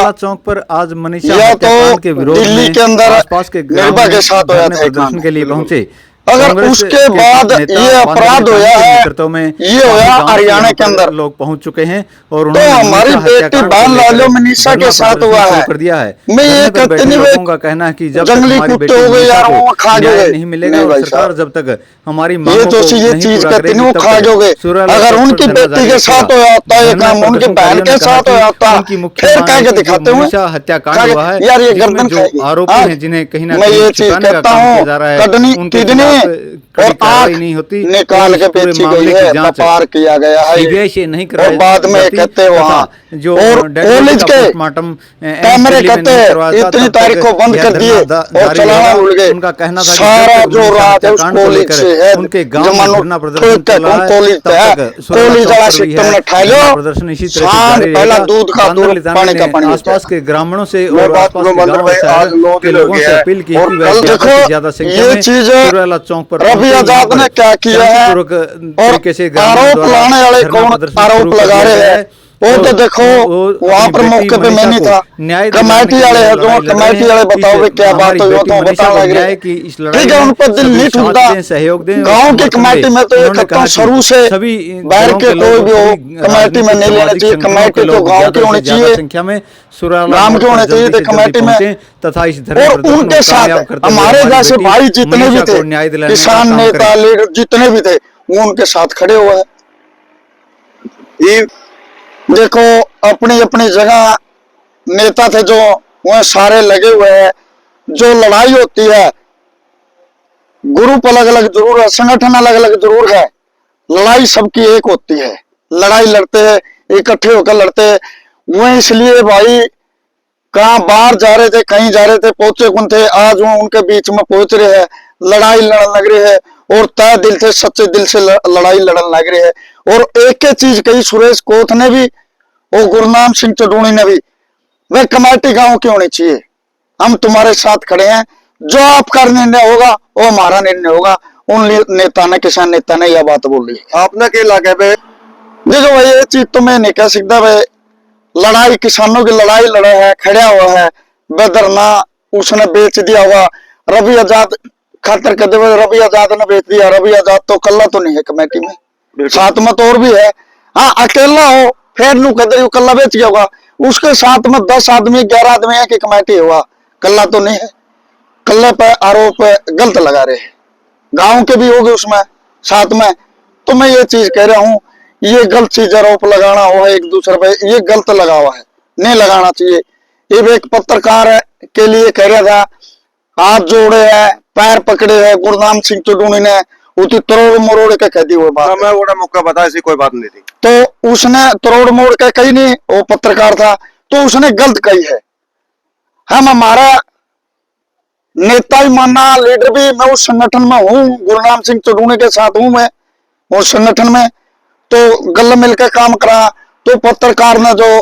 सुराला चौक पर आज मनीषा या हत्याकांड तो के विरोध दिल्ली में के अंदर आसपास के निर्भया के साथ होया था प्रदर्शन के लिए पहुंचे। अगर उसके बाद ये अपराध होया है, नेतृत्व में ये होया हरियाणा के अंदर, लोग पहुंच चुके हैं और तो उन्होंने हमारी बेटी बाल लालो मनीषा के साथ हुआ है। कर दिया है। मैं ये कहते नहीं, लोगों का कहना है कि जब जंगली कुत्ते हो गए यार, वो खा न्याय जाओगे नहीं मिलेगा और सरकार जब तक हमारी ये तो ये चीज कहते नहीं, वो खा जाओगे। अगर उनकी बेटी के साथ होया होता है काम, उनके बहन के साथ होया होता, फिर कह के दिखाते हुए हत्याकांड हुआ है यार, ये गर्दन जो आरोपी हैं जिन्हें कहीं ना कहीं मैं ये चीज कहता हूँ, किडनी और आंख नहीं होती, निकाल के बेची गई है, व्यापार किया गया है, सीबीआई से नहीं और बाद में कहते वहाँ जो पुलिस के कैमरे कहते इतनी तारीख को बंद कर दिए और चलाना भूल गए। उनका कहना था सारा जो रात है उस पुलिस से है, उनके गांव में धरना प्रदर्शन तुमने ठा लो, प्रदर्शन इसी शाम पहला दूध का दूध, पानी का पानी। आसपास के ग्रामीणों से और आसपास के लोगों से अपील की ज्यादा संख्या में सुराला चौक पर रवि आजाद ने क्या किया है, और आरोप लाने वाले कौन आरोप लगा रहे हैं, वो तो देखो वहाँ पर मौके पे मैं नहीं था, कमेटी वाले है, जो कमेटी वाले बताओ क्या बात हुई, तो बता लग रहे, ठीक है, उन पर दिल नहीं टूटता। गाँव की कमेटी में तो ये कहता हूँ शुरू से बाहर के कोई भी हो कमेटी में नहीं लेना चाहिए, कमेटी तो गाँव की होनी चाहिए, संख्या में नाम के होने चाहिए थे कमेटी में, तथा इस और उनके साथ हमारे जैसे भाई जितने भी थे, किसान नेता लीडर जितने भी थे, वो उनके साथ खड़े हुए हैं। देखो अपनी अपनी जगह नेता थे जो वह सारे लगे हुए हैं। जो लड़ाई होती है, ग्रुप अलग अलग जरूर है, संगठन अलग अलग जरूर है, लड़ाई सबकी एक होती है, लड़ाई लड़ते हैं, इकट्ठे होकर लड़ते हैं। वह इसलिए भाई कहाँ बाहर जा रहे थे, कहीं जा रहे थे, पहुंचे कौन थे, आज वो उनके बीच में पहुंच रहे हैं, लड़ाई लड़ने लग रही है, और तय दिल से सच्चे दिल से लड़ाई लड़ने लग रही है। और एक ही चीज कही सुरेश कोथ ने भी और गुरनाम सिंह चडूणी ने भी, वह कमेटी गांव की होनी चाहिए, हम तुम्हारे साथ खड़े हैं, जो आपका निर्णय होगा वो हमारा निर्णय होगा। उन नेता ने, किसान नेता ने यह बात बोली। आपने क्या लगे भाई, देखो भाई ये चीज तो मैं नहीं कह सकता भाई, लड़ाई किसानों की लड़ाई लड़ा है, खड़ा हुआ है, बेदरना उसने बेच दिया हुआ, रवि आजाद खातर कहते हुए रवि आजाद ने बेच दिया। रवि आजाद तो कल्ला तो नहीं है कमेटी में, साथ में तो और भी है। हाँ अकेला हो फिर नू कहते कल्ला बेच गया होगा, उसके साथ में 10 आदमी 11 आदमी है कि कमेटी हुआ, कल्ला तो नहीं है। कल्ले पे आरोप गलत लगा रहे हैं, गांव के भी हो गए उसमें साथ में। तो मैं ये चीज कह रहा हूँ, ये गलत चीज आरोप लगाना हो एक दूसरे पे, ये गलत लगा हुआ है, नहीं लगाना चाहिए। ये एक पत्रकार के लिए कह रहा था, हाथ जोड़े है, पैर पकड़े है गुरनाम सिंह चडूणी ने, उसी तरोड़ मरोड़ के कह दी वो बात। मैं वो मौका बता, ऐसी कोई बात नहीं थी। तो उसने तरोड़ मोड़ के कही नहीं, वो पत्रकार था, तो उसने गलत कही है। हम हमारा नेता ही मानना, लीडर भी, मैं उस संगठन में हूँ, गुरनाम सिंह चडूणी के साथ हूँ मैं उस संगठन में, तो गल मिलकर काम करा। तो पत्रकार ने जो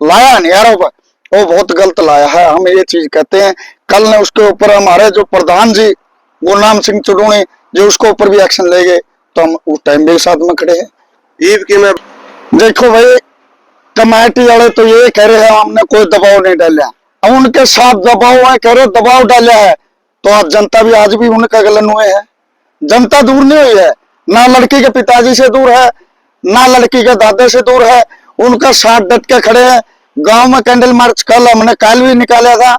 लाया नहीं आरोप, वो बहुत गलत लाया है, हम ये चीज कहते हैं। कल ने उसके ऊपर हमारे जो प्रधान जी गुरनाम सिंह चडूणी जो उसके ऊपर भी एक्शन ले गए, तो हम उस टाइम भी साथ में खड़े हैं। ईब की में देखो भाई, कमेटी वाले तो ये कह रहे हैं हमने कोई दबाव नहीं डाला, उनके साथ दबाव है, कह रहे दबाव डाला है, तो आज जनता भी आज भी उनका गलन हुए है। जनता दूर नहीं हुई है, ना लड़की के पिताजी से दूर है, ना लड़की के दादा से दूर है, उनका साथ डट के खड़े हैं। गांव में कैंडल मार्च कल हमने कल भी निकाला था,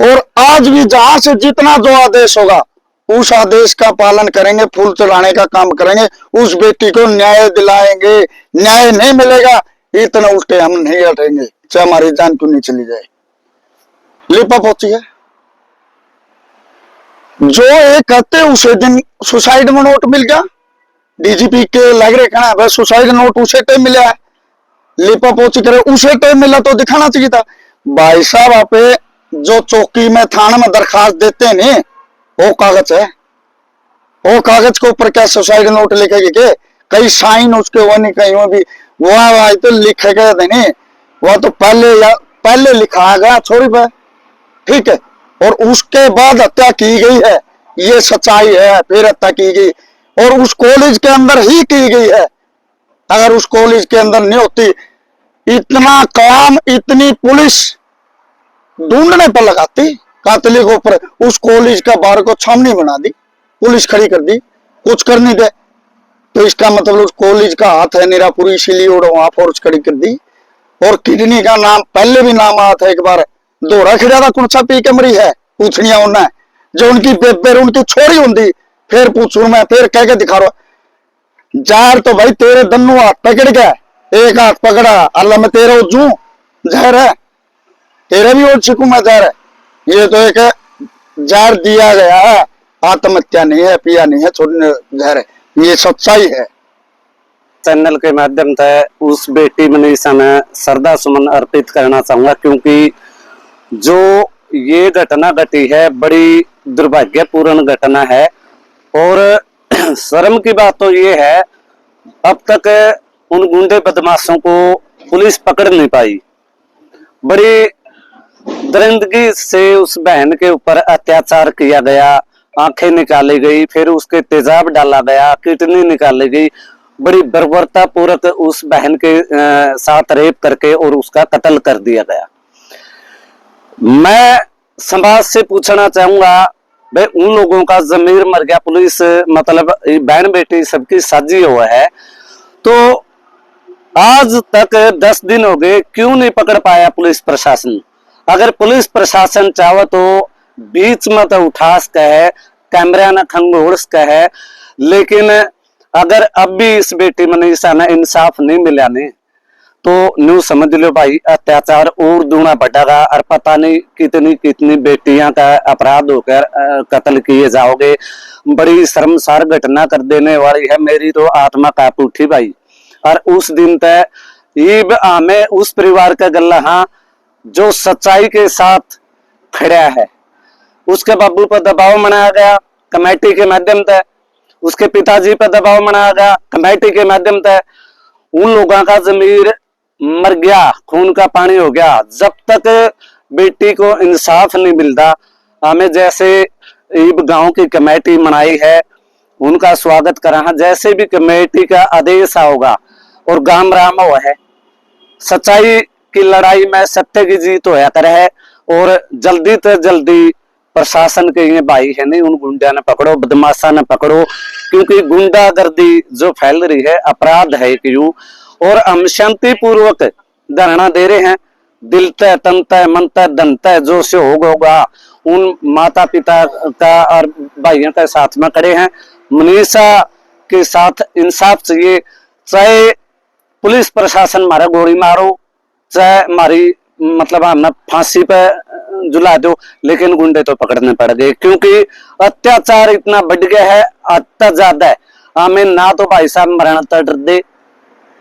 और आज भी जहां से जितना जो आदेश होगा उस आदेश का पालन करेंगे, फूल चढ़ाने का काम करेंगे, उस बेटी को न्याय दिलाएंगे। न्याय नहीं मिलेगा इतना उल्टे हम नहीं हटेंगे, चाहे हमारी जान क्यों नहीं चली जाए। लिपा पहुंची है जो एक कहते उसे दिन सुसाइड में नोट मिल गया, डीजीपी के लग रहे कहना है सुसाइड नोट उसे टाइम मिला है, लिपा पोची करे उसे टाइम मिला तो दिखाना चाहिए था। भाई साहब आप जो चौकी में थाना में दरखास्त देते हैं नहीं, वो कागज है, वो कागज के ऊपर क्या सुसाइड नोट लिखेगी के, कई साइन उसके वो नहीं, कहीं वो भी वह तो लिखेगा नहीं, वह तो पहले लिखा गया छोड़ी पे, ठीक है। और उसके बाद हत्या की गई है, ये सच्चाई है, फिर हत्या की गई और उस कॉलेज के अंदर ही की गई है। अगर उस कॉलेज के अंदर नहीं होती इतना काम, इतनी पुलिस ढूंढने पर लगाती कातली के ऊपर, उस कॉलेज का बार को छावनी बना दी, पुलिस खड़ी कर दी, कुछ कर नहीं दे। तो इसका मतलब उस कॉलेज का हाथ है निरापुरी, इसीलिए वहां फोर्स खड़ी कर दी। और किडनी का नाम पहले भी नाम आया था, एक बार दोहरा खिड़ा था, कुछ पी के मरी है, पूछनिया उन्हें जो उनकी बेबेर उनकी छोरी होंगी, फिर पूछू मैं, फिर कह के दिखा रहा जहर तो भाई तेरे दन्नू हाथ पकड़ गया, एक हाथ पकड़ा अल्लाह में तेरा उजू जहर है, तेरे भी और चिकू में जहर है। ये तो एक जहर दिया गया है, आत्महत्या नहीं है, पिया नहीं है, छोड़ने जहर है, ये सच्चाई है। चैनल के माध्यम से उस बेटी मनीषा में श्रद्धा सुमन अर्पित करना चाहूंगा, क्योंकि जो ये घटना घटी है बड़ी दुर्भाग्यपूर्ण घटना है। और शर्म की बात तो ये है, अब तक उन गुंडे बदमाशों को पुलिस पकड़ नहीं पाई। बड़ी दरिंदगी से उस बहन के ऊपर अत्याचार किया गया, आंखें निकाली गई, फिर उसके तेजाब डाला गया, किडनी निकाली गई, बड़ी बर्बरता पूर्वक उस बहन के साथ रेप करके और उसका कत्ल कर दिया गया। मैं समाज से पूछना चाहूंगा, भाई उन लोगों का जमीर मर गया, पुलिस मतलब बहन बेटी सबकी साजी हुआ है, तो आज तक 10 दिन हो गए, क्यों नहीं पकड़ पाया पुलिस प्रशासन? अगर पुलिस प्रशासन चाहे तो बीच में तो उठा सका है, कैमरा न खंगोड़ सका है, लेकिन अगर अब भी इस बेटी मनीषा ने इंसाफ नहीं मिला ने, तो न्यू समझ लो भाई अत्याचार और दूना बढ़ेगा, और पता नहीं कितनी कितनी बेटियां का अपराध होकर कत्ल किए जाओगे। बड़ी शर्मसार घटना कर देने वाली है, मेरी तो आत्मा कांप उठी भाई। और उस दिन तक ईब हमें उस परिवार का गल्ला, हाँ, जो सच्चाई के साथ खड़ा है, उसके बाबू पर दबाव बनाया गया कमेटी के माध्यम से, उसके पिताजी पर दबाव बनाया गया कमेटी के माध्यम से, उन लोगों का जमीर मर गया, खून का पानी हो गया। जब तक बेटी को इंसाफ नहीं मिलता, हमें जैसे ईब गांव की कमेटी बनाई है उनका स्वागत करा, जैसे भी कमेटी का आदेश होगा और गाम राम हुआ है, सच्चाई की लड़ाई में सत्य की जीत होया करे है। और जल्दी से जल्दी प्रशासन के ये भाई है नहीं, उन गुंडा ने पकड़ो, बदमाशा ने पकड़ो, क्योंकि गुंडागर्दी जो फैल रही है अपराध है क्यों। और हम शांति पूर्वक धरना दे रहे हैं, दिल तय तन तय मन तय धन तय, जो से होगा उन माता पिता का और भाइयों के साथ में खड़े हैं। मनीषा के साथ इंसाफ चाहिए, चाहे पुलिस प्रशासन हमारा गोली मारो, चाहे हमारी मतलब हमने फांसी पे झुला दो, लेकिन गुंडे तो पकड़ने पड़ गए, क्योंकि अत्याचार इतना बढ़ गया है, अत्या ज्यादा है। हमें ना तो भाई साहब मरण तक डर दे,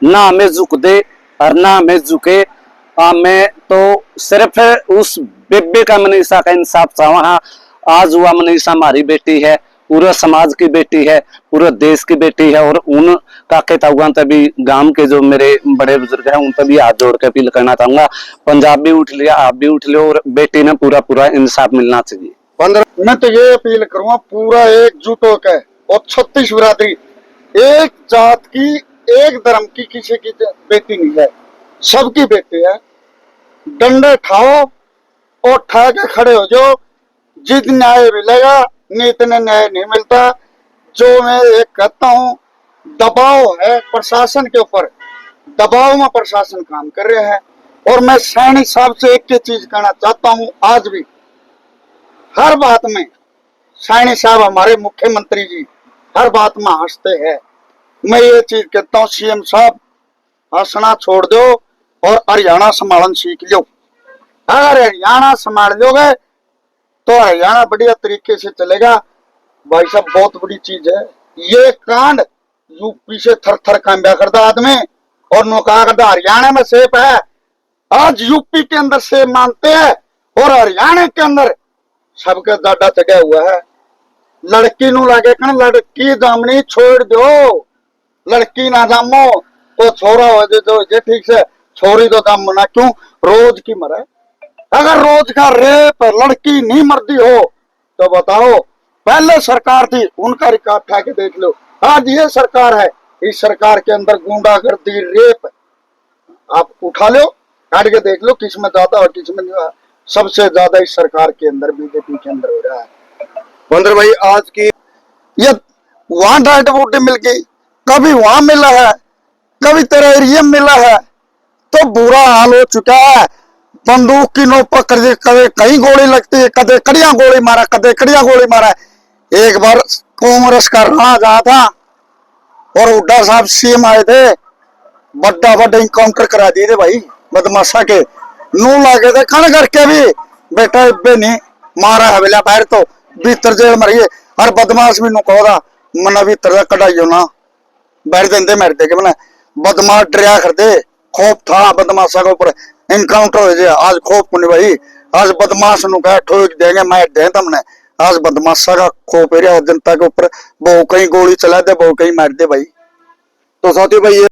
ना हमें झुक दे और ना हमें झुके, हमें तो सिर्फ उस बेबे का मनीषा का इंसाफ चाहो। हाँ, आज हुआ मनीषा हमारी बेटी है, पूरा समाज की बेटी है, पूरे देश की बेटी है। और उन काके ताऊगा तभी गांव के जो मेरे बड़े बुजुर्ग हैं उन पर भी हाथ जोड़ के अपील करना चाहूंगा, पंजाब भी उठ लिया, आप भी उठ लो, और बेटी ने पूरा पूरा इंसाफ मिलना चाहिए। मैं तो ये अपील करूंगा, पूरा एकजुट होकर, और 36 बिरादरी, एक जात की एक धर्म की किसी की बेटी नहीं है, सबकी बेटी है। डंडे ठाओ और ठा के खड़े हो जाओ, जित न्याय मिलेगा, नहीं इतने न्याय नहीं मिलता। जो मैं एक कहता हूँ, दबाव है प्रशासन के ऊपर, दबाव में प्रशासन काम कर रहे हैं। और मैं सैनिक साहब से एक चीज कहना चाहता हूँ, आज भी हर बात में सैनिक साहब हमारे मुख्यमंत्री जी हर बात में हंसते हैं। मैं ये चीज कहता हूँ, सीएम साहब हंसना छोड़ दो और हरियाणा संभालन सीख लो। अगर हरियाणा संभाल लोगे तो हरियाणा बढ़िया तरीके से चलेगा। भाई साहब बहुत बड़ी चीज है ये कांड, यूपी से थर थर कांब्या करता आदमी और नौका करता हरियाणा में सेफ है। आज यूपी के अंदर सेफ मानते हैं और हरियाणा के अंदर सबके दादा चढ़ा हुआ है। लड़की नु लागे कण लड़की जामनी छोड़ दो, लड़की ना जामो तो छोरा हो जो ये ठीक से, छोरी तो जामो ना, क्यों रोज की मरे। अगर रोज का रेप लड़की नहीं मरती हो तो बताओ, पहले सरकार थी उनका रिकॉर्ड उठा के देख लो, आज ये सरकार है, इस सरकार के अंदर गुंडागर्दी रेप आप उठा लो, काट के देख लो किसमें ज्यादा और किसमें नहीं। सबसे ज्यादा इस सरकार के अंदर, बीजेपी के अंदर हो रहा है। बंदर भाई आज की ये वहां डाइट बूटी मिल गई, कभी वहां मिला है, कभी तेरा एरिया में मिला है, तो बुरा हाल हो चुका है। बंदूक की नोक पर कदे कहीं गोली लगती है, कदे कड़िया गोली मारा, कदे कड़िया गोली मारा। एक बार कांग्रेस का राज आया था और हुड्डा साहब सीएम आए थे, बड़ा बड़ा इनकाउंटर करा दिए थे भाई बदमाशा के। नू लागे थे खन करके भी बेटा इब्बे नहीं मारा हवेला बाहर तो भीतर जेल मरिए। और बदमाश भी नु कहोदा मना भीतर कढ़ाइयो ना बैठ देंदे मर दे के मना। बदमाश डरिया करते, खौफ था बदमाशा के ऊपर। इनकाउंटर हो जाए आज खौफ को नहीं भाई, आज बदमाश नु कह ठोक देंगे मार दे तुमने। आज बदमाशा का खौफ है जनता के ऊपर। बहु कहीं गोली चला दे, बहु कहीं मार दे भाई। तो साथी भाई